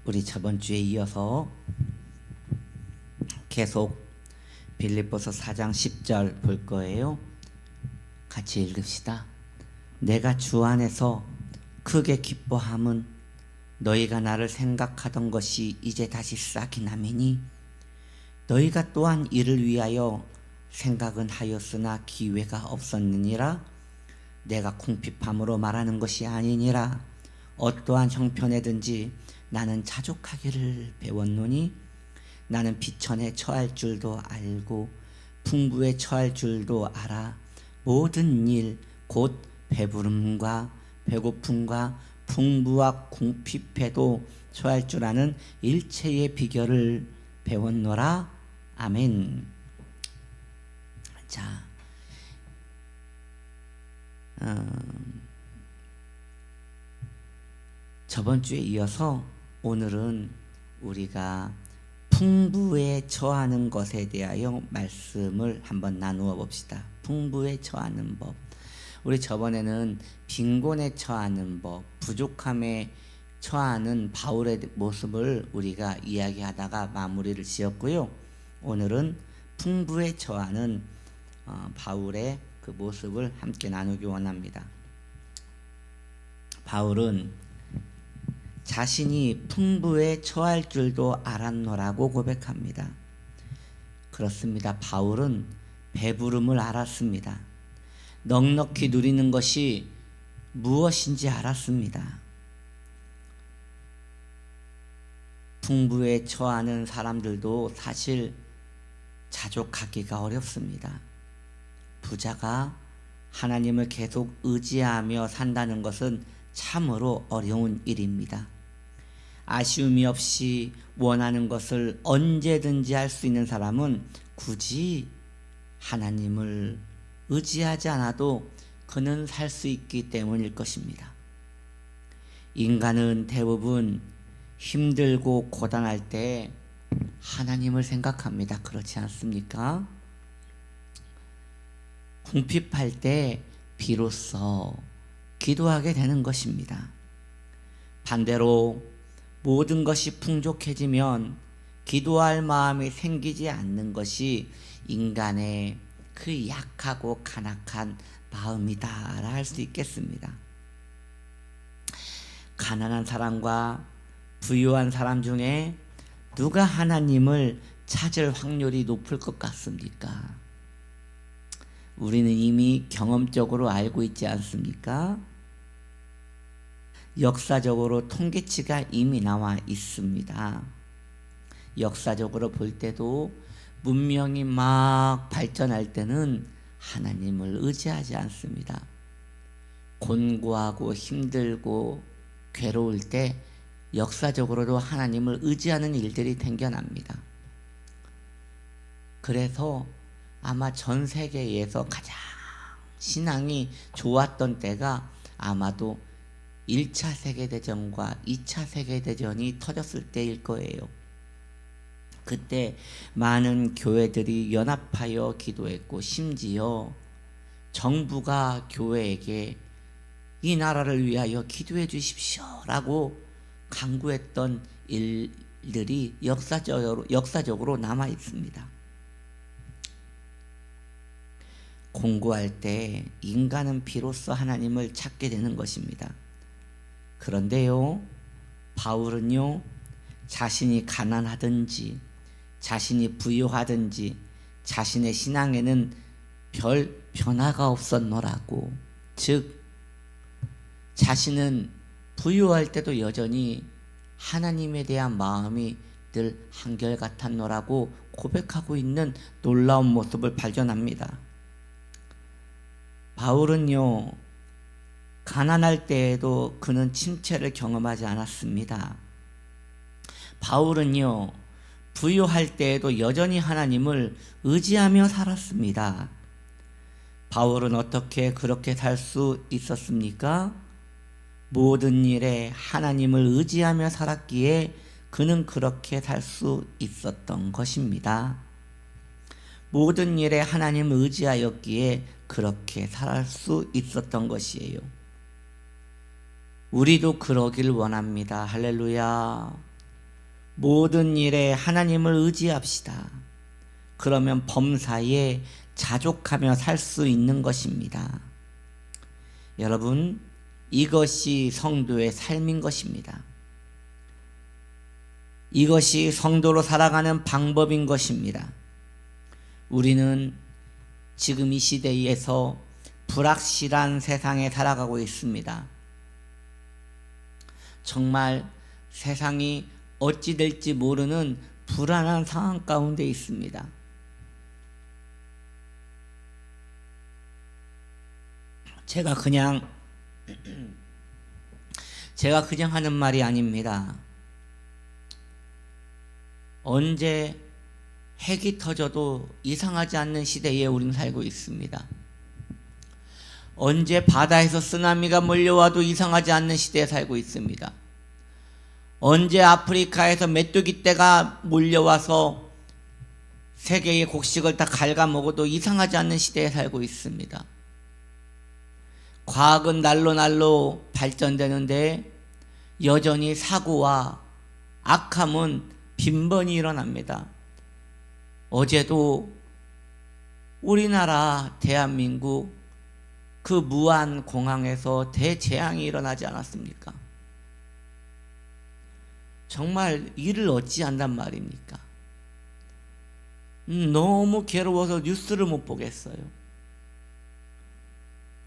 우리 저번 주에 이어서 계속 빌립보서 4장 10절 볼 거예요. 같이 읽읍시다. 내가 주 안에서 크게 기뻐함은 너희가 나를 생각하던 것이 이제 다시 싹이 나매니 너희가 또한 이를 위하여 생각은 하였으나 기회가 없었느니라. 내가 궁핍함으로 말하는 것이 아니니라. 어떠한 형편에든지 나는 자족하기를 배웠노니 나는 비천에 처할 줄도 알고 풍부에 처할 줄도 알아. 모든 일 곧 배부름과 배고픔과 풍부와 궁핍에도 처할 줄 아는 일체의 비결을 배웠노라. 아멘. 자, 저번 주에 이어서 오늘은 우리가 풍부에 처하는 것에 대하여 말씀을 한번 나누어 봅시다. 풍부에 처하는 법. 우리 저번에는 빈곤에 처하는 법, 부족함에 처하는 바울의 모습을 우리가 이야기하다가 마무리를 지었고요. 오늘은 풍부에 처하는 바울의 그 모습을 함께 나누기 원합니다. 바울은 자신이 풍부에 처할 줄도 알았노라고 고백합니다. 그렇습니다. 바울은 배부름을 알았습니다. 넉넉히 누리는 것이 무엇인지 알았습니다. 풍부에 처하는 사람들도 사실 자족하기가 어렵습니다. 부자가 하나님을 계속 의지하며 산다는 것은 참으로 어려운 일입니다. 아쉬움이 없이 원하는 것을 언제든지 할 수 있는 사람은 굳이 하나님을 의지하지 않아도 그는 살 수 있기 때문일 것입니다. 인간은 대부분 힘들고 고단할 때 하나님을 생각합니다. 그렇지 않습니까? 궁핍할 때 비로소 기도하게 되는 것입니다. 반대로 모든 것이 풍족해지면 기도할 마음이 생기지 않는 것이 인간의 그 약하고 간악한 마음이다라 할 수 있겠습니다. 가난한 사람과 부유한 사람 중에 누가 하나님을 찾을 확률이 높을 것 같습니까? 우리는 이미 경험적으로 알고 있지 않습니까? 역사적으로 통계치가 이미 나와 있습니다. 역사적으로 볼 때도 문명이 막 발전할 때는 하나님을 의지하지 않습니다. 곤고하고 힘들고 괴로울 때 역사적으로도 하나님을 의지하는 일들이 생겨납니다. 그래서 아마 전 세계에서 가장 신앙이 좋았던 때가 아마도 1차 세계대전과 2차 세계대전이 터졌을 때일 거예요. 그때 많은 교회들이 연합하여 기도했고 심지어 정부가 교회에게 이 나라를 위하여 기도해 주십시오 라고 간구했던 일들이 역사적으로 남아 있습니다. 공고할 때 인간은 비로소 하나님을 찾게 되는 것입니다. 그런데요, 바울은요, 자신이 가난하든지 자신이 부유하든지 자신의 신앙에는 별 변화가 없었노라고. 즉 자신은 부유할 때도 여전히 하나님에 대한 마음이 늘 한결같았노라고 고백하고 있는 놀라운 모습을 발견합니다. 바울은요, 가난할 때에도 그는 침체를 경험하지 않았습니다. 바울은요, 부유할 때에도 여전히 하나님을 의지하며 살았습니다. 바울은 어떻게 그렇게 살 수 있었습니까? 모든 일에 하나님을 의지하며 살았기에 그는 그렇게 살 수 있었던 것입니다. 모든 일에 하나님을 의지하였기에 그렇게 살 수 있었던 것이에요. 우리도 그러길 원합니다. 할렐루야. 모든 일에 하나님을 의지합시다. 그러면 범사에 자족하며 살 수 있는 것입니다. 여러분, 이것이 성도의 삶인 것입니다. 이것이 성도로 살아가는 방법인 것입니다. 우리는 지금 이 시대에서 불확실한 세상에 살아가고 있습니다. 정말 세상이 어찌 될지 모르는 불안한 상황 가운데 있습니다. 제가 그냥 하는 말이 아닙니다. 언제 핵이 터져도 이상하지 않는 시대에 우리는 살고 있습니다. 언제 바다에서 쓰나미가 몰려와도 이상하지 않는 시대에 살고 있습니다. 언제 아프리카에서 메뚜기 떼가 몰려와서 세계의 곡식을 다 갉아먹어도 이상하지 않는 시대에 살고 있습니다. 과학은 날로 발전되는데 여전히 사고와 악함은 빈번히 일어납니다. 어제도 우리나라 대한민국 그 무안공항에서 대재앙이 일어나지 않았습니까? 정말 이를 어찌한단 말입니까? 너무 괴로워서 뉴스를 못 보겠어요.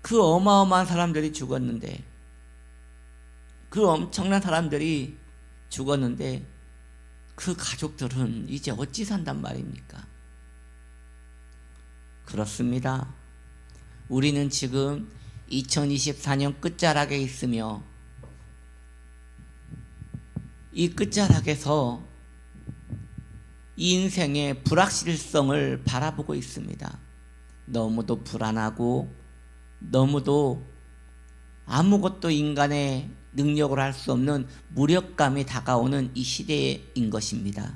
그 어마어마한 사람들이 죽었는데, 그 엄청난 사람들이 죽었는데 그 가족들은 이제 어찌 산단 말입니까? 그렇습니다. 우리는 지금 2024년 끝자락에 있으며 이 끝자락에서 이 인생의 불확실성을 바라보고 있습니다. 너무도 불안하고 너무도 아무것도 인간의 능력으로 할 수 없는 무력감이 다가오는 이 시대인 것입니다.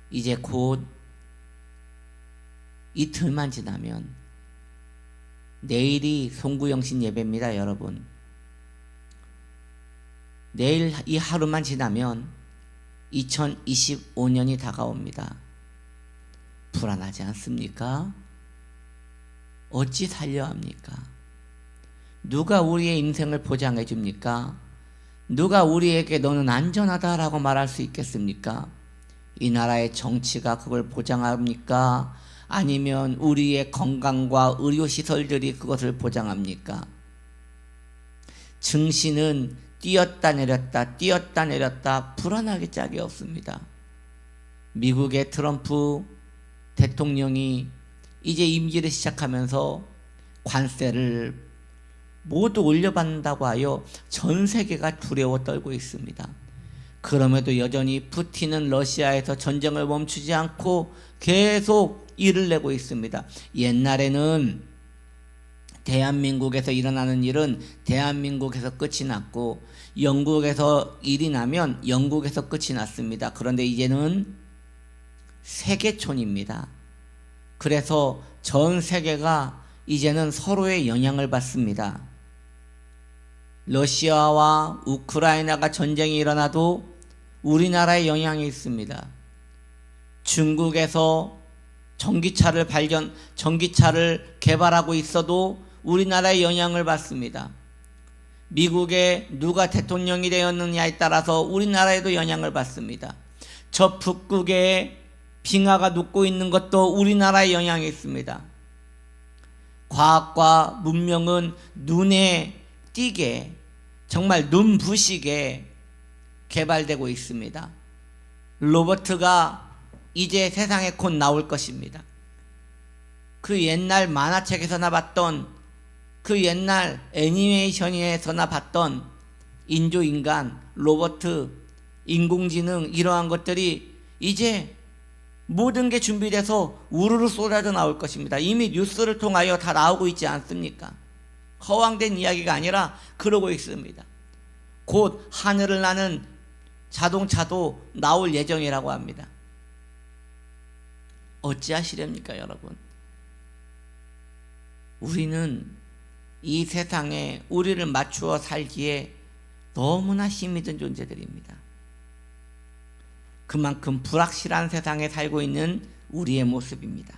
이제 곧 이틀만 지나면 내일이 송구영신 예배입니다, 여러분. 내일 이 하루만 지나면 2025년이 다가옵니다. 불안하지 않습니까? 어찌 살려 합니까? 누가 우리의 인생을 보장해 줍니까? 누가 우리에게 너는 안전하다라고 말할 수 있겠습니까? 이 나라의 정치가 그걸 보장합니까? 아니면 우리의 건강과 의료시설들이 그것을 보장합니까? 증시는 뛰었다 내렸다 불안하게 짝이 없습니다. 미국의 트럼프 대통령이 이제 임기를 시작하면서 관세를 모두 올려받는다고 하여 전 세계가 두려워 떨고 있습니다. 그럼에도 여전히 푸틴은 러시아에서 전쟁을 멈추지 않고 계속 일을 내고 있습니다. 옛날에는 대한민국에서 일어나는 일은 대한민국에서 끝이 났고 영국에서 일이 나면 영국에서 끝이 났습니다. 그런데 이제는 세계촌입니다. 그래서 전 세계가 이제는 서로의 영향을 받습니다. 러시아와 우크라이나가 전쟁이 일어나도 우리나라에 영향이 있습니다. 중국에서 전기차를 개발하고 있어도 우리나라에 영향을 받습니다. 미국에 누가 대통령이 되었느냐에 따라서 우리나라에도 영향을 받습니다. 저 북극에 빙하가 녹고 있는 것도 우리나라에 영향이 있습니다. 과학과 문명은 눈에 띄게 정말 눈부시게 개발되고 있습니다. 로봇가 이제 세상에 곧 나올 것입니다. 그 옛날 만화책에서나 봤던, 그 옛날 애니메이션에서나 봤던 인조인간, 로봇, 인공지능 이러한 것들이 이제 모든 게 준비돼서 우르르 쏟아져 나올 것입니다. 이미 뉴스를 통하여 다 나오고 있지 않습니까? 허황된 이야기가 아니라 그러고 있습니다. 곧 하늘을 나는 자동차도 나올 예정이라고 합니다. 어찌하시렵니까, 여러분? 우리는 이 세상에 우리를 맞추어 살기에 너무나 힘이 든 존재들입니다. 그만큼 불확실한 세상에 살고 있는 우리의 모습입니다.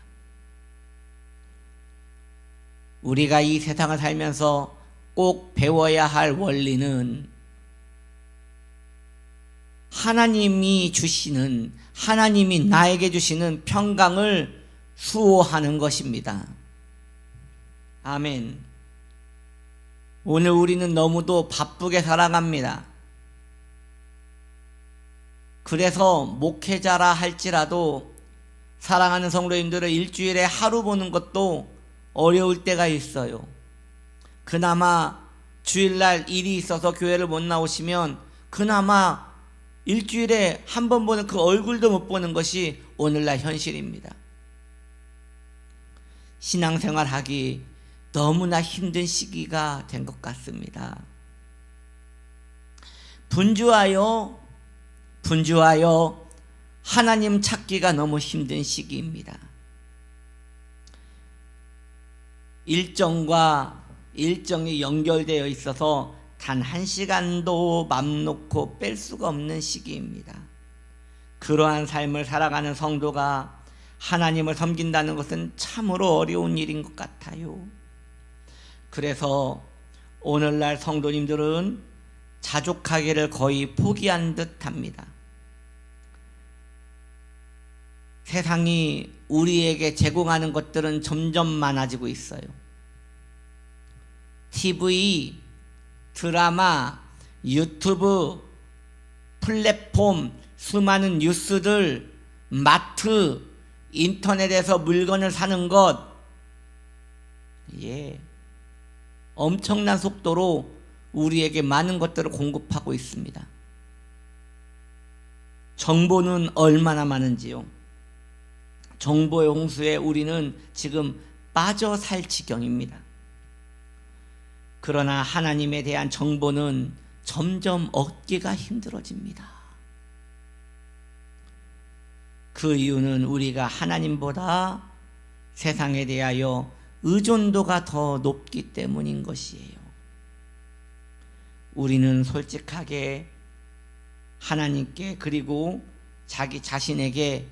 우리가 이 세상을 살면서 꼭 배워야 할 원리는 하나님이 주시는, 하나님이 나에게 주시는 평강을 수호하는 것입니다. 아멘. 오늘 우리는 너무도 바쁘게 살아갑니다. 그래서 목회자라 할지라도 사랑하는 성도님들을 일주일에 하루 보는 것도 어려울 때가 있어요. 그나마 주일날 일이 있어서 교회를 못 나오시면 그나마 일주일에 한 번 보는 그 얼굴도 못 보는 것이 오늘날 현실입니다. 신앙생활하기 너무나 힘든 시기가 된 것 같습니다. 분주하여 하나님 찾기가 너무 힘든 시기입니다. 일정이 연결되어 있어서 단 한 시간도 맘 놓고 뺄 수가 없는 시기입니다. 그러한 삶을 살아가는 성도가 하나님을 섬긴다는 것은 참으로 어려운 일인 것 같아요. 그래서 오늘날 성도님들은 자족하기를 거의 포기한 듯합니다. 세상이 우리에게 제공하는 것들은 점점 많아지고 있어요. TV, 드라마, 유튜브, 플랫폼, 수많은 뉴스들, 마트, 인터넷에서 물건을 사는 것, 엄청난 속도로 우리에게 많은 것들을 공급하고 있습니다. 정보는 얼마나 많은지요. 정보의 홍수에 우리는 지금 빠져 살 지경입니다. 그러나 하나님에 대한 정보는 점점 얻기가 힘들어집니다. 그 이유는 우리가 하나님보다 세상에 대하여 의존도가 더 높기 때문인 것이에요. 우리는 솔직하게 하나님께 그리고 자기 자신에게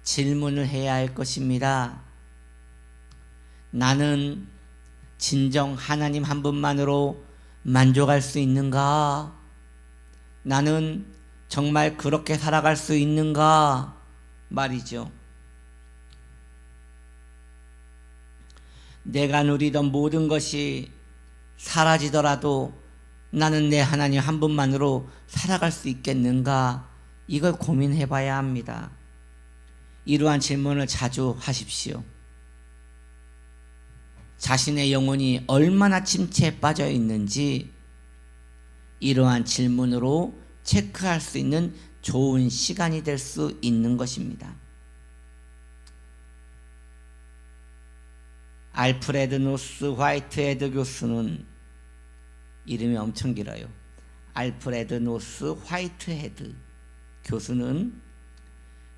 질문을 해야 할 것입니다. 나는 진정 하나님 한 분만으로 만족할 수 있는가? 나는 정말 그렇게 살아갈 수 있는가? 말이죠. 내가 누리던 모든 것이 사라지더라도 나는 내 하나님 한 분만으로 살아갈 수 있겠는가? 이걸 고민해 봐야 합니다. 이러한 질문을 자주 하십시오. 자신의 영혼이 얼마나 침체에 빠져 있는지 이러한 질문으로 체크할 수 있는 좋은 시간이 될 수 있는 것입니다. 알프레드 노스 화이트헤드 교수는 이름이 엄청 길어요. 알프레드 노스 화이트헤드 교수는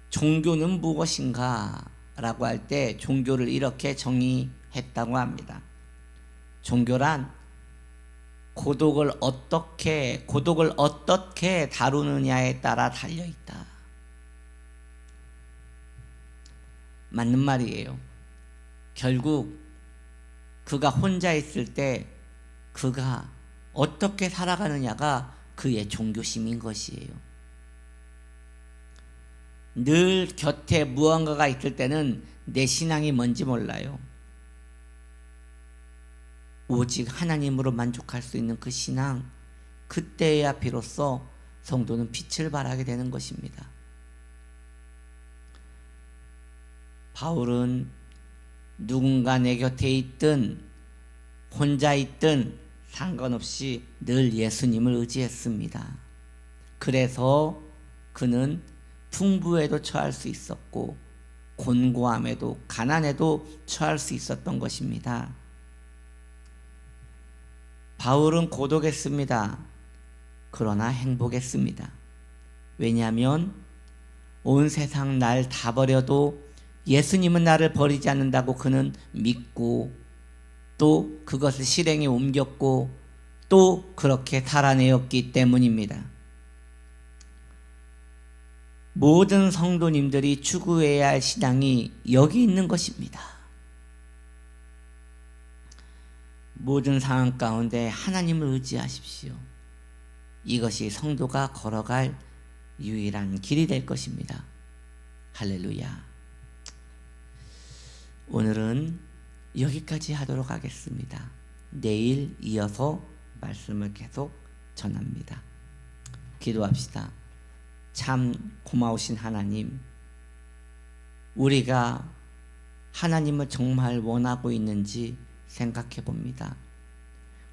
종교는 무엇인가? 라고 할 때 종교를 이렇게 정의했다고 합니다. 종교란 고독을 어떻게 다루느냐에 따라 달려있다. 맞는 말이에요. 결국 그가 혼자 있을 때 그가 어떻게 살아가느냐가 그의 종교심인 것이에요. 늘 곁에 무언가가 있을 때는 내 신앙이 뭔지 몰라요. 오직 하나님으로 만족할 수 있는 그 신앙, 그때야 비로소 성도는 빛을 발하게 되는 것입니다. 바울은 누군가 내 곁에 있든 혼자 있든 상관없이 늘 예수님을 의지했습니다. 그래서 그는 풍부에도 처할 수 있었고 곤고함에도 가난에도 처할 수 있었던 것입니다. 바울은 고독했습니다. 그러나 행복했습니다. 왜냐하면 온 세상 날 다 버려도 예수님은 나를 버리지 않는다고 그는 믿고 또 그것을 실행에 옮겼고 또 그렇게 살아내었기 때문입니다. 모든 성도님들이 추구해야 할 신앙이 여기 있는 것입니다. 모든 상황 가운데 하나님을 의지하십시오. 이것이 성도가 걸어갈 유일한 길이 될 것입니다. 할렐루야. 오늘은 여기까지 하도록 하겠습니다. 내일 이어서 말씀을 계속 전합니다. 기도합시다. 참 고마우신 하나님, 우리가 하나님을 정말 원하고 있는지 생각해 봅니다.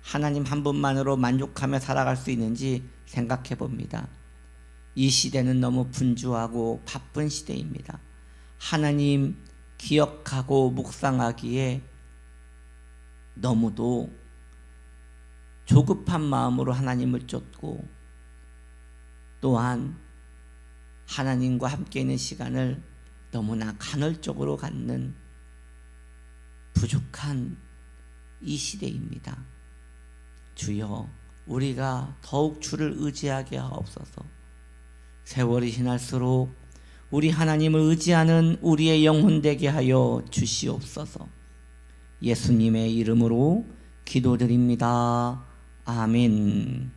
하나님 한 분만으로 만족하며 살아갈 수 있는지 생각해 봅니다. 이 시대는 너무 분주하고 바쁜 시대입니다. 하나님 기억하고 묵상하기에 너무도 조급한 마음으로 하나님을 쫓고 또한 하나님과 함께 있는 시간을 너무나 간헐적으로 갖는 부족한 이 시대입니다. 주여, 우리가 더욱 주를 의지하게 하옵소서. 세월이 지날수록 우리 하나님을 의지하는 우리의 영혼 되게 하여 주시옵소서. 예수님의 이름으로 기도드립니다. 아멘.